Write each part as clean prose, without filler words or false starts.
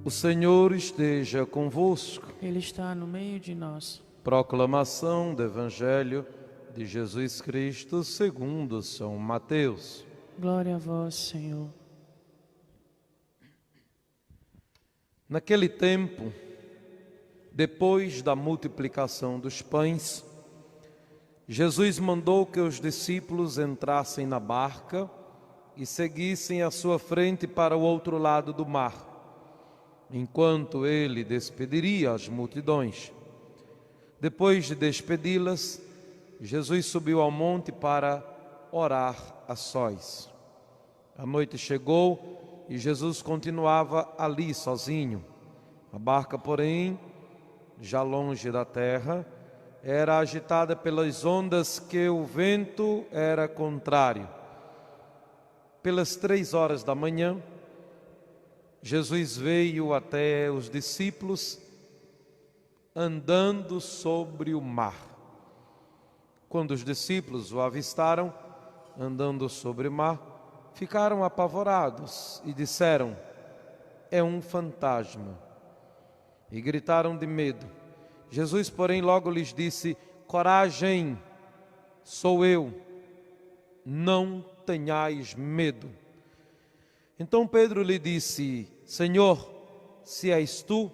O Senhor esteja convosco. Ele está no meio de nós. Proclamação do Evangelho de Jesus Cristo segundo São Mateus. Glória a vós, Senhor. Naquele tempo, depois da multiplicação dos pães, Jesus mandou que os discípulos entrassem na barca e seguissem à sua frente para o outro lado do mar, enquanto ele despediria as multidões. Depois de despedi-las, Jesus subiu ao monte para orar a sós. A noite chegou e Jesus continuava ali sozinho. A barca, porém, já longe da terra, era agitada pelas ondas, que o vento era contrário. Pelas 3 horas da manhã, Jesus veio até os discípulos andando sobre o mar. Quando os discípulos o avistaram andando sobre o mar, ficaram apavorados e disseram: "É um fantasma", e gritaram de medo. Jesus, porém, logo lhes disse: "Coragem, sou eu, não tenhais medo." Então Pedro lhe disse: "Senhor, se és tu,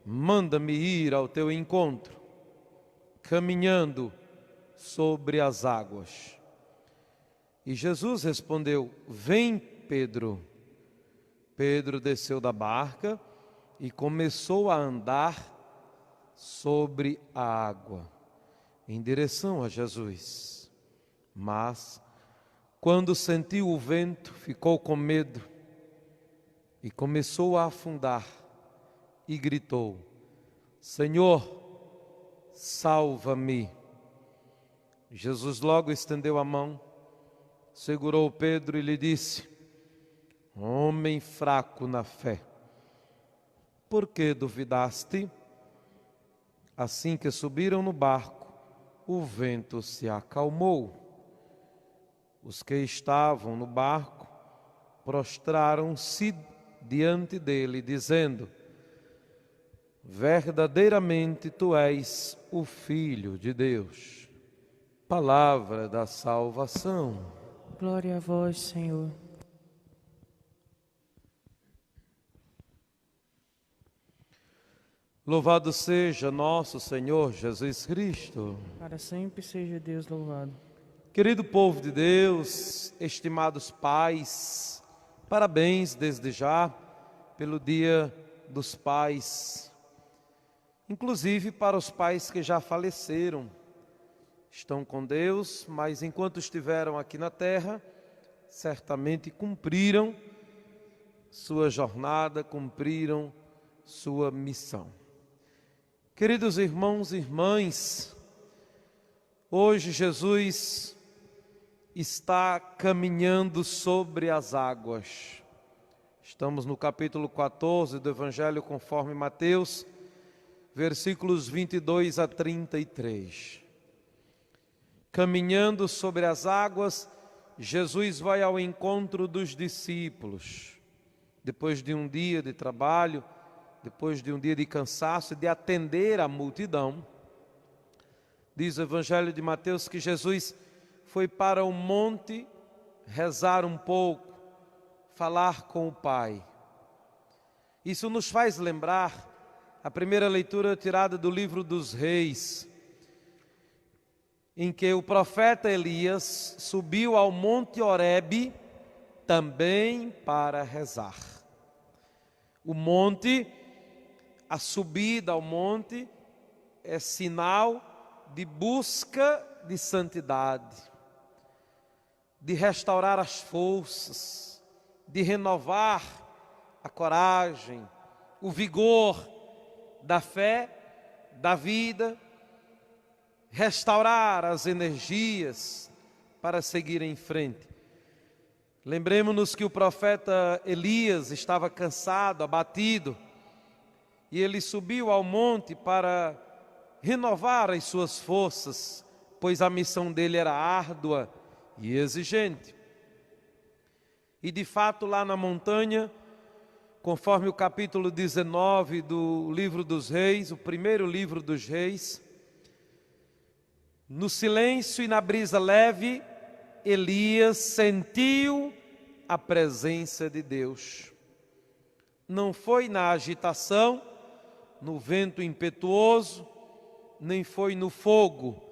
manda-me ir ao teu encontro, caminhando sobre as águas." E Jesus respondeu: "Vem, Pedro." Pedro desceu da barca e começou a andar sobre a água, em direção a Jesus. Mas, quando sentiu o vento, ficou com medo e começou a afundar e gritou: "Senhor, salva-me." Jesus logo estendeu a mão, segurou Pedro e lhe disse: "Homem fraco na fé, por que duvidaste?" Assim que subiram no barco, o vento se acalmou. Os que estavam no barco prostraram-se diante dele, dizendo: "Verdadeiramente tu és o Filho de Deus." Palavra da salvação. Glória a vós, Senhor. Louvado seja nosso Senhor Jesus Cristo. Para sempre seja Deus louvado. Querido povo de Deus, estimados pais, parabéns desde já pelo Dia dos Pais. Inclusive para os pais que já faleceram, estão com Deus, mas enquanto estiveram aqui na terra, certamente cumpriram sua jornada, cumpriram sua missão. Queridos irmãos e irmãs, hoje Jesus está caminhando sobre as águas. Estamos no capítulo 14 do Evangelho conforme Mateus, versículos 22 a 33. Caminhando sobre as águas, Jesus vai ao encontro dos discípulos. Depois de um dia de trabalho, depois de um dia de cansaço, de atender a multidão, diz o Evangelho de Mateus que Jesus foi para o monte rezar um pouco, falar com o Pai. Isso nos faz lembrar a primeira leitura tirada do livro dos Reis, em que o profeta Elias subiu ao monte Horebe também para rezar. O monte, a subida ao monte, é sinal de busca de santidade, de restaurar as forças, de renovar a coragem, o vigor da fé, da vida, restaurar as energias para seguir em frente. Lembremos-nos que o profeta Elias estava cansado, abatido, e ele subiu ao monte para renovar as suas forças, pois a missão dele era árdua e exigente. E de fato lá na montanha, conforme o capítulo 19 do livro dos Reis, o primeiro livro dos Reis. No silêncio e na brisa leve, Elias sentiu a presença de Deus. Não foi na agitação, no vento impetuoso, nem foi no fogo,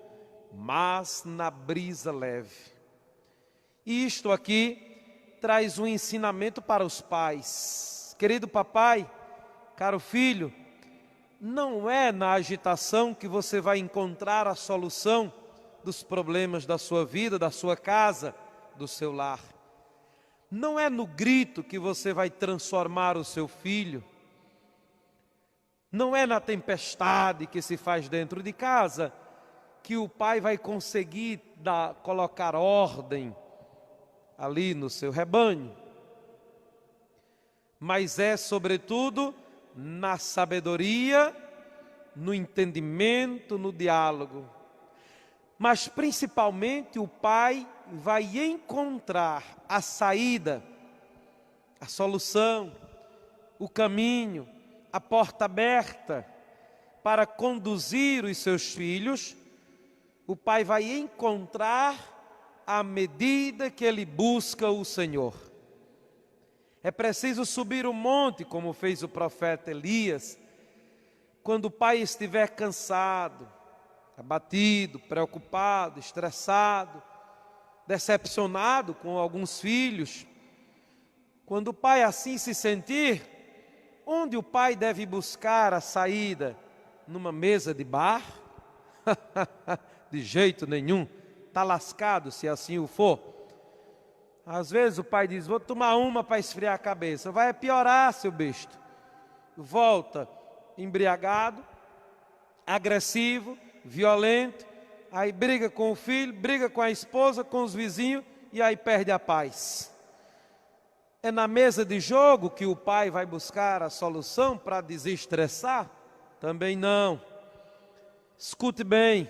mas na brisa leve. E isto aqui traz um ensinamento para os pais. Querido papai, caro filho, não é na agitação que você vai encontrar a solução dos problemas da sua vida, da sua casa, do seu lar. Não é no grito que você vai transformar o seu filho. Não é na tempestade que se faz dentro de casa que o pai vai conseguir colocar ordem ali no seu rebanho. Mas é, sobretudo, na sabedoria, no entendimento, no diálogo. Mas, principalmente, o pai vai encontrar a saída, a solução, o caminho, a porta aberta para conduzir os seus filhos. O pai vai encontrar à medida que ele busca o Senhor. É preciso subir o monte, como fez o profeta Elias, quando o pai estiver cansado, abatido, preocupado, estressado, decepcionado com alguns filhos. Quando o pai assim se sentir, onde o pai deve buscar a saída? Numa mesa de bar? De jeito nenhum, está lascado se assim o for. Às vezes o pai diz, vou tomar uma para esfriar a cabeça. Vai piorar, seu besta. Volta embriagado, agressivo, violento, aí briga com o filho, briga com a esposa, com os vizinhos e aí perde a paz. É na mesa de jogo que o pai vai buscar a solução para desestressar? Também não. Escute bem.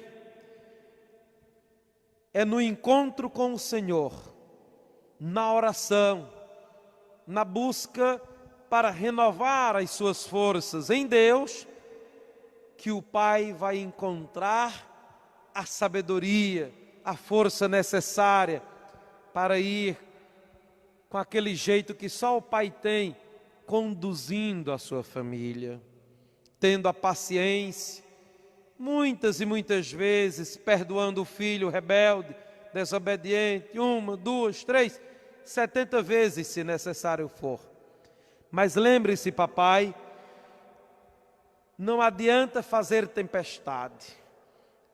É no encontro com o Senhor, na oração, na busca para renovar as suas forças em Deus, que o pai vai encontrar a sabedoria, a força necessária para ir com aquele jeito que só o pai tem, conduzindo a sua família, tendo a paciência, muitas e muitas vezes perdoando o filho rebelde, desobediente, 1, 2, 3, 70 vezes se necessário for. Mas lembre-se, papai, não adianta fazer tempestade.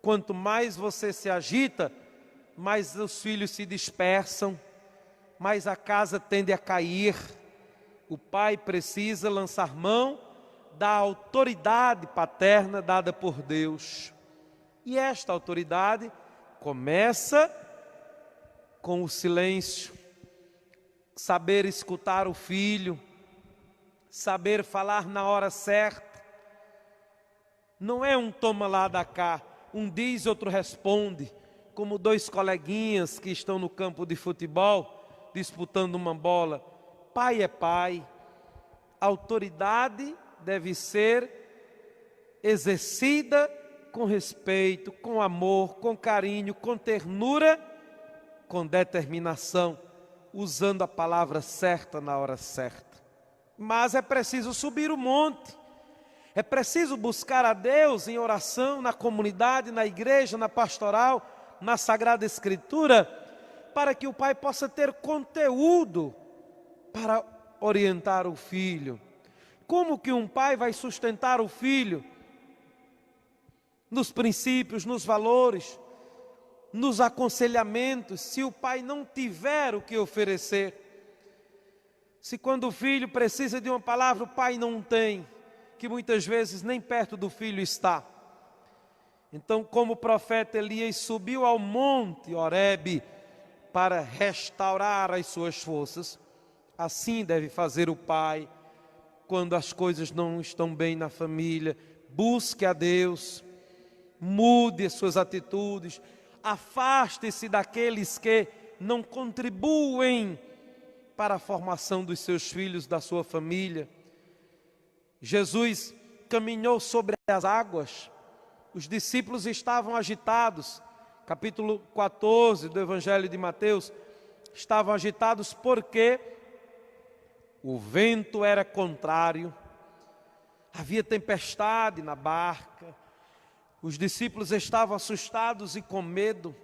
Quanto mais você se agita, mais os filhos se dispersam, mais a casa tende a cair. O pai precisa lançar mão da autoridade paterna dada por Deus. E esta autoridade começa com o silêncio, saber escutar o filho, saber falar na hora certa. Não é um toma lá da cá, um diz, outro responde, como dois coleguinhas que estão no campo de futebol, disputando uma bola. Pai é pai, autoridade deve ser exercida com respeito, com amor, com carinho, com ternura, com determinação, usando a palavra certa na hora certa. Mas é preciso subir o monte, é preciso buscar a Deus em oração, na comunidade, na igreja, na pastoral, na Sagrada Escritura, para que o pai possa ter conteúdo para orientar o filho. Como que um pai vai sustentar o filho nos princípios, nos valores, nos aconselhamentos, se o pai não tiver o que oferecer? Se quando o filho precisa de uma palavra, o pai não tem, que muitas vezes nem perto do filho está. Então, como o profeta Elias subiu ao monte Horebe para restaurar as suas forças, assim deve fazer o pai quando as coisas não estão bem na família. Busque a Deus, mude as suas atitudes, afaste-se daqueles que não contribuem para a formação dos seus filhos, da sua família. Jesus caminhou sobre as águas, os discípulos estavam agitados. Capítulo 14 do Evangelho de Mateus, estavam agitados porque o vento era contrário, havia tempestade na barca, os discípulos estavam assustados e com medo,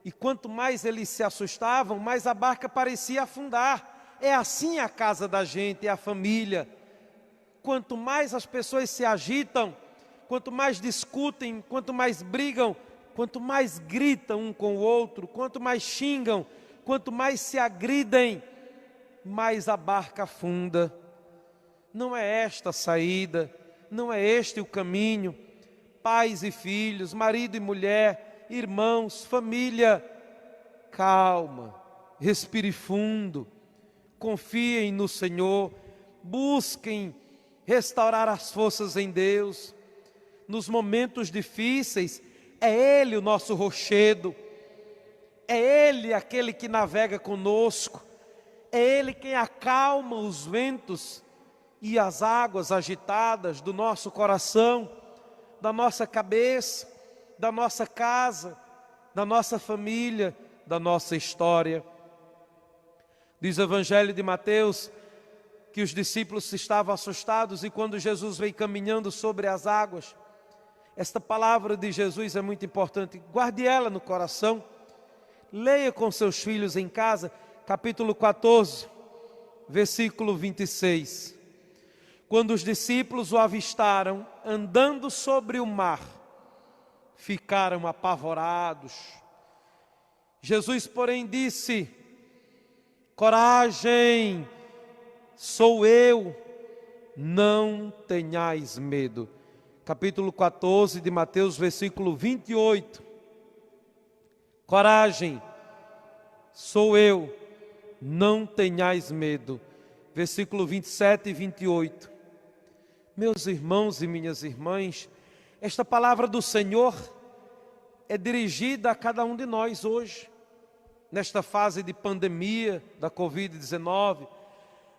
e quanto mais eles se assustavam, mais a barca parecia afundar. É assim a casa da gente, é a família. Quanto mais as pessoas se agitam, quanto mais discutem, quanto mais brigam, quanto mais gritam um com o outro, quanto mais xingam, quanto mais se agridem, mais a barca afunda. Não é esta a saída, não é este o caminho. Pais e filhos, marido e mulher, irmãos, família, calma, respire fundo, confiem no Senhor, busquem restaurar as forças em Deus. Nos momentos difíceis, é Ele o nosso rochedo, é Ele aquele que navega conosco, é Ele quem acalma os ventos e as águas agitadas do nosso coração, da nossa cabeça, da nossa casa, da nossa família, da nossa história. Diz o Evangelho de Mateus que os discípulos estavam assustados e quando Jesus veio caminhando sobre as águas, esta palavra de Jesus é muito importante, guarde ela no coração, leia com seus filhos em casa, capítulo 14, versículo 26. Quando os discípulos o avistaram andando sobre o mar, ficaram apavorados. Jesus, porém, disse: coragem, sou eu, não tenhais medo. Capítulo 14 de Mateus, versículo 28. Coragem, sou eu, não tenhais medo. Versículo 27 e 28. Meus irmãos e minhas irmãs, esta palavra do Senhor é dirigida a cada um de nós hoje, nesta fase de pandemia da Covid-19,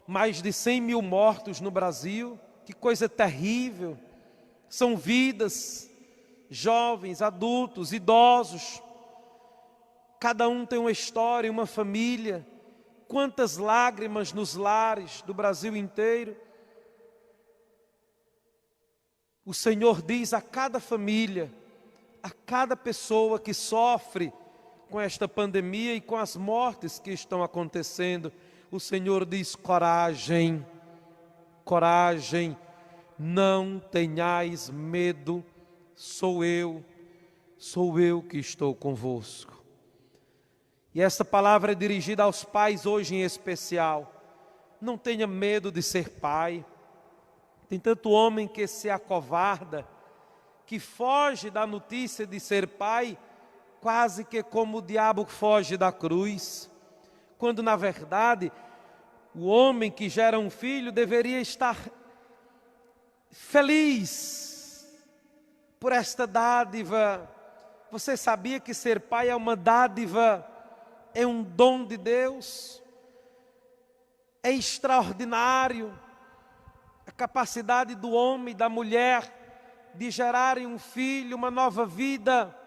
mais de 100 mil mortos no Brasil, que coisa terrível, são vidas, jovens, adultos, idosos, cada um tem uma história, uma família, quantas lágrimas nos lares do Brasil inteiro. O Senhor diz a cada família, a cada pessoa que sofre com esta pandemia e com as mortes que estão acontecendo, o Senhor diz: coragem, coragem, não tenhais medo, sou eu que estou convosco. E esta palavra é dirigida aos pais hoje em especial. Não tenha medo de ser pai. Tem tanto homem que se acovarda, que foge da notícia de ser pai, quase que como o diabo foge da cruz, quando na verdade o homem que gera um filho deveria estar feliz por esta dádiva. Você sabia que ser pai é uma dádiva, é um dom de Deus? É extraordinário a capacidade do homem e da mulher de gerarem um filho, uma nova vida.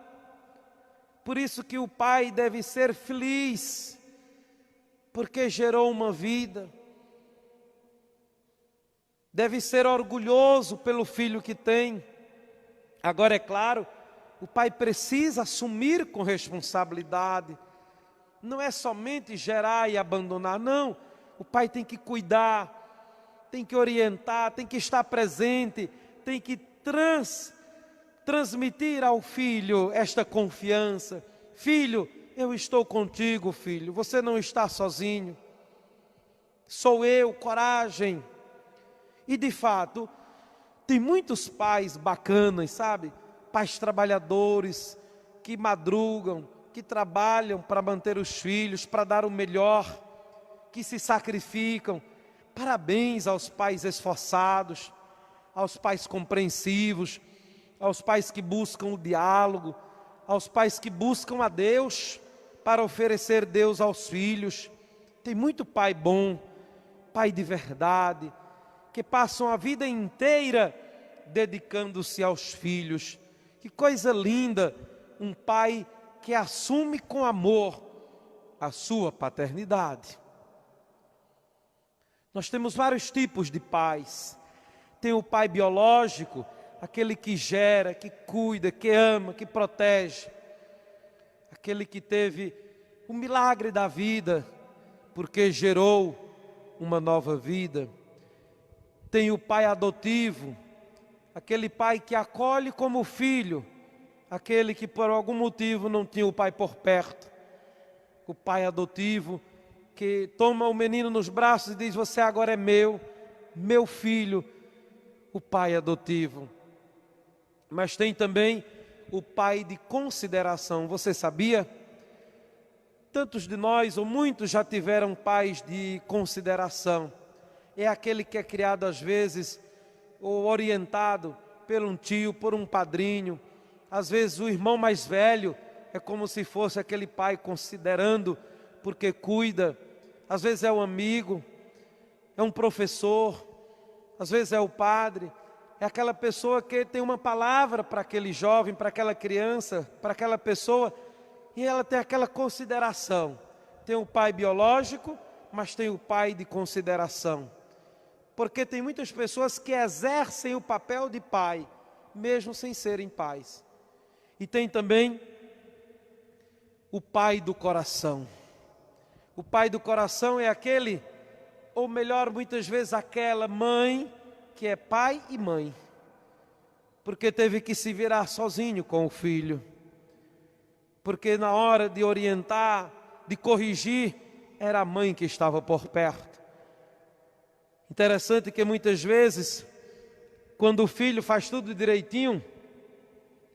Por isso que o pai deve ser feliz, porque gerou uma vida. Deve ser orgulhoso pelo filho que tem. Agora, é claro, o pai precisa assumir com responsabilidade. Não é somente gerar e abandonar, não. O pai tem que cuidar, tem que orientar, tem que estar presente, tem que transmitir ao filho esta confiança. Filho, eu estou contigo, filho, você não está sozinho. Sou eu, coragem. E de fato, tem muitos pais bacanas, sabe? Pais trabalhadores, que madrugam, que trabalham para manter os filhos, para dar o melhor, que se sacrificam. Parabéns aos pais esforçados, aos pais compreensivos, aos pais que buscam o diálogo, aos pais que buscam a Deus para oferecer Deus aos filhos. Tem muito pai bom, pai de verdade, que passam a vida inteira dedicando-se aos filhos. Que coisa linda, um pai que assume com amor a sua paternidade. Nós temos vários tipos de pais. Tem o pai biológico, aquele que gera, que cuida, que ama, que protege. Aquele que teve o milagre da vida, porque gerou uma nova vida. Tem o pai adotivo, aquele pai que acolhe como filho, aquele que por algum motivo não tinha o pai por perto. O pai adotivo que toma o menino nos braços e diz: você agora é meu filho, o pai adotivo. Mas tem também o pai de consideração. Você sabia? Tantos de nós, ou muitos, já tiveram pais de consideração. É aquele que é criado às vezes, ou orientado por um tio, por um padrinho. Às vezes o irmão mais velho é como se fosse aquele pai considerando, porque cuida. Às vezes é um amigo, é um professor, às vezes é o padre. É aquela pessoa que tem uma palavra para aquele jovem, para aquela criança, para aquela pessoa, e ela tem aquela consideração. Tem o pai biológico, mas tem o pai de consideração. Porque tem muitas pessoas que exercem o papel de pai, mesmo sem serem pais. E tem também o pai do coração. O pai do coração é aquele, ou melhor, muitas vezes aquela mãe que é pai e mãe, porque teve que se virar sozinho com o filho, porque na hora de orientar, de corrigir, era a mãe que estava por perto. Interessante que muitas vezes, quando o filho faz tudo direitinho,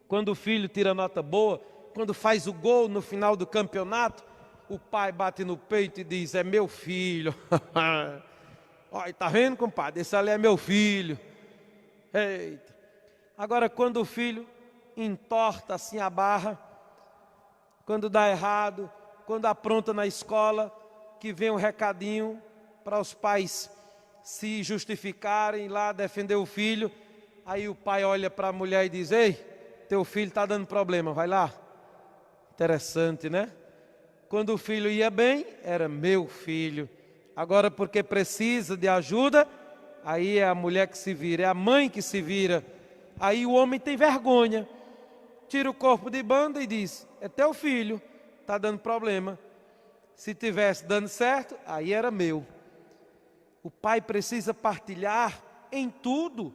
quando o filho tira nota boa, quando faz o gol no final do campeonato, o pai bate no peito e diz: é meu filho. Olha, tá vendo, compadre? Esse ali é meu filho. Eita. Agora, quando o filho entorta assim a barra, quando dá errado, quando apronta na escola, que vem um recadinho para os pais se justificarem lá, defender o filho, aí o pai olha para a mulher e diz: ei, teu filho está dando problema, vai lá. Interessante, né? Quando o filho ia bem, era meu filho. Agora, porque precisa de ajuda, aí é a mulher que se vira, é a mãe que se vira. Aí o homem tem vergonha, tira o corpo de banda e diz: é teu filho, está dando problema. Se tivesse dando certo, aí era meu. O pai precisa partilhar em tudo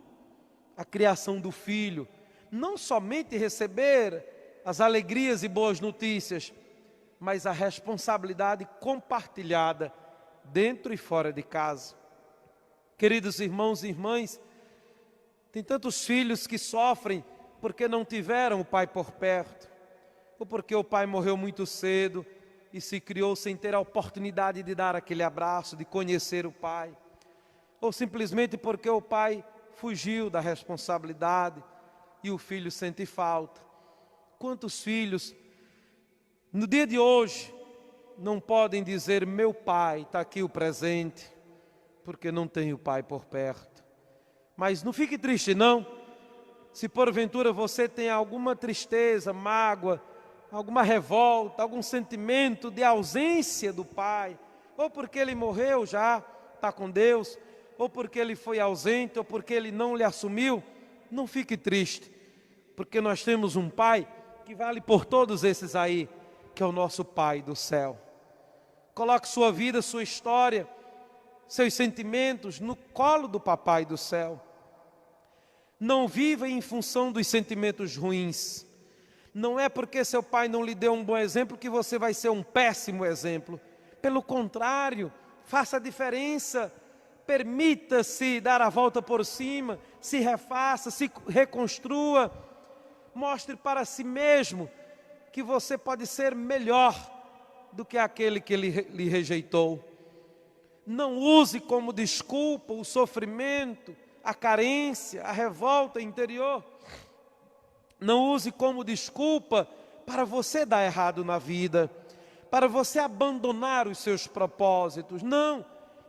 a criação do filho, não somente receber as alegrias e boas notícias, mas a responsabilidade compartilhada dentro e fora de casa. Queridos irmãos e irmãs, tem tantos filhos que sofrem porque não tiveram o pai por perto, ou porque o pai morreu muito cedo e se criou sem ter a oportunidade de dar aquele abraço, de conhecer o pai, ou simplesmente porque o pai fugiu da responsabilidade e o filho sente falta. Quantos filhos no dia de hoje não podem dizer: meu pai, está aqui o presente, porque não tem o pai por perto. Mas não fique triste não, se porventura você tem alguma tristeza, mágoa, alguma revolta, algum sentimento de ausência do pai, ou porque ele morreu já, está com Deus, ou porque ele foi ausente, ou porque ele não lhe assumiu, não fique triste, porque nós temos um pai que vale por todos esses aí, que é o nosso Pai do céu. Coloque sua vida, sua história, seus sentimentos no colo do Papai do céu. Não viva em função dos sentimentos ruins. Não é porque seu pai não lhe deu um bom exemplo que você vai ser um péssimo exemplo. Pelo contrário, faça a diferença. Permita-se dar a volta por cima, se refaça, se reconstrua. Mostre para si mesmo que você pode ser melhor do que aquele que lhe rejeitou. Não use como desculpa o sofrimento, a carência, a revolta interior. Não use como desculpa para você dar errado na vida, para você abandonar os seus propósitos. Não,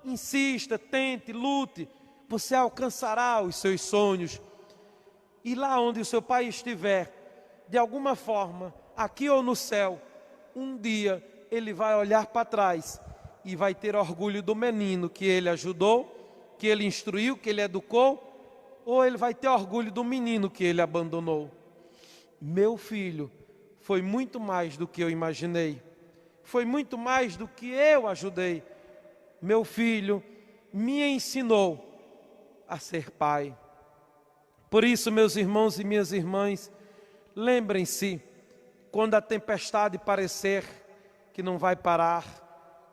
insista, tente, lute, você alcançará os seus sonhos. E lá onde o seu pai estiver, de alguma forma, aqui ou no céu, um dia ele vai olhar para trás e vai ter orgulho do menino que ele ajudou, que ele instruiu, que ele educou, ou ele vai ter orgulho do menino que ele abandonou. Meu filho foi muito mais do que eu imaginei, foi muito mais do que eu ajudei. Meu filho me ensinou a ser pai. Por isso, meus irmãos e minhas irmãs, lembrem-se, quando a tempestade parecer que não vai parar,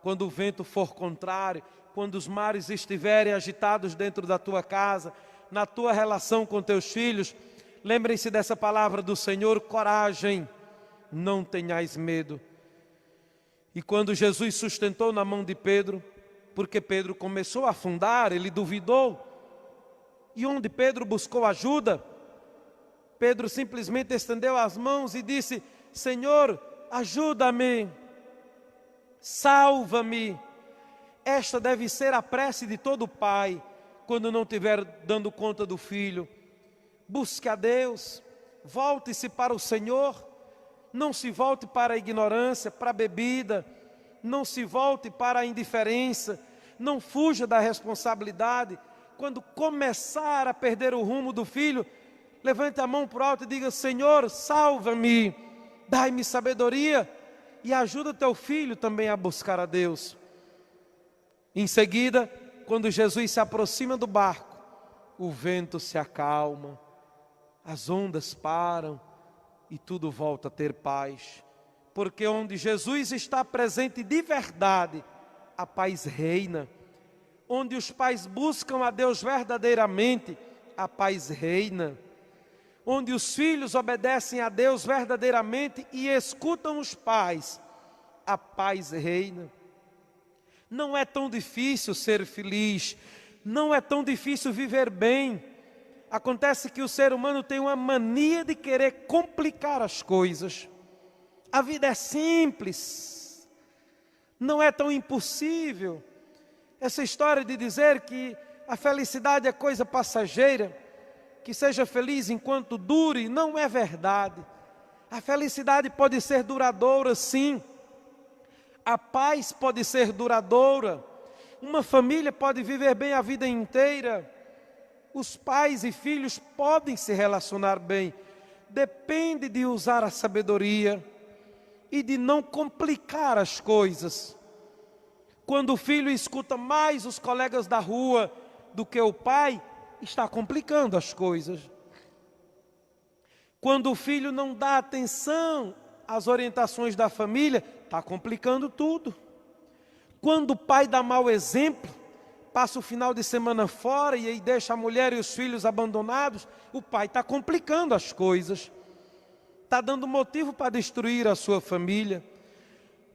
quando o vento for contrário, quando os mares estiverem agitados dentro da tua casa, na tua relação com teus filhos, lembrem-se dessa palavra do Senhor: coragem, não tenhais medo. E quando Jesus sustentou na mão de Pedro, porque Pedro começou a afundar, ele duvidou, e onde Pedro buscou ajuda, Pedro simplesmente estendeu as mãos e disse: Senhor, ajuda-me, salva-me. Esta deve ser a prece de todo pai, quando não estiver dando conta do filho. Busque a Deus, volte-se para o Senhor, não se volte para a ignorância, para a bebida, não se volte para a indiferença, não fuja da responsabilidade. Quando começar a perder o rumo do filho, levante a mão para o alto e diga: Senhor, salva-me, dai-me sabedoria e ajuda teu filho também a buscar a Deus. Em seguida, quando Jesus se aproxima do barco, o vento se acalma, as ondas param e tudo volta a ter paz. Porque onde Jesus está presente de verdade, a paz reina. Onde os pais buscam a Deus verdadeiramente, a paz reina. Onde os filhos obedecem a Deus verdadeiramente e escutam os pais, a paz reina. Não é tão difícil ser feliz, não é tão difícil viver bem. Acontece que o ser humano tem uma mania de querer complicar as coisas. A vida é simples, não é tão impossível. Essa história de dizer que a felicidade é coisa passageira, que seja feliz enquanto dure, não é verdade. A felicidade pode ser duradoura, sim. A paz pode ser duradoura. Uma família pode viver bem a vida inteira. Os pais e filhos podem se relacionar bem. Depende de usar a sabedoria e de não complicar as coisas. Quando o filho escuta mais os colegas da rua do que o pai, está complicando as coisas. Quando o filho não dá atenção às orientações da família, está complicando tudo. Quando o pai dá mau exemplo, passa o final de semana fora e aí deixa a mulher e os filhos abandonados, o pai está complicando as coisas. Está dando motivo para destruir a sua família.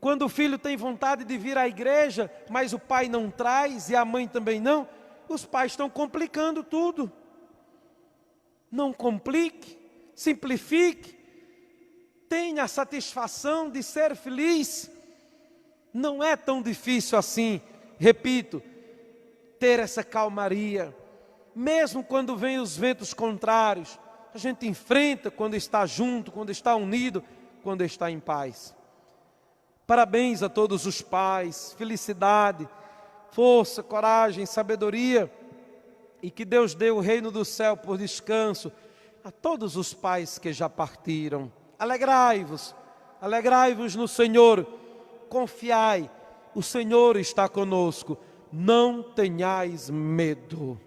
Quando o filho tem vontade de vir à igreja, mas o pai não traz e a mãe também não, os pais estão complicando tudo. Não complique, simplifique, tenha a satisfação de ser feliz. Não é tão difícil assim, repito, ter essa calmaria. Mesmo quando vêm os ventos contrários, a gente enfrenta quando está junto, quando está unido, quando está em paz. Parabéns a todos os pais, felicidade, força, coragem, sabedoria, e que Deus dê o reino do céu por descanso a todos os pais que já partiram. Alegrai-vos no Senhor, confiai, o Senhor está conosco, não tenhais medo.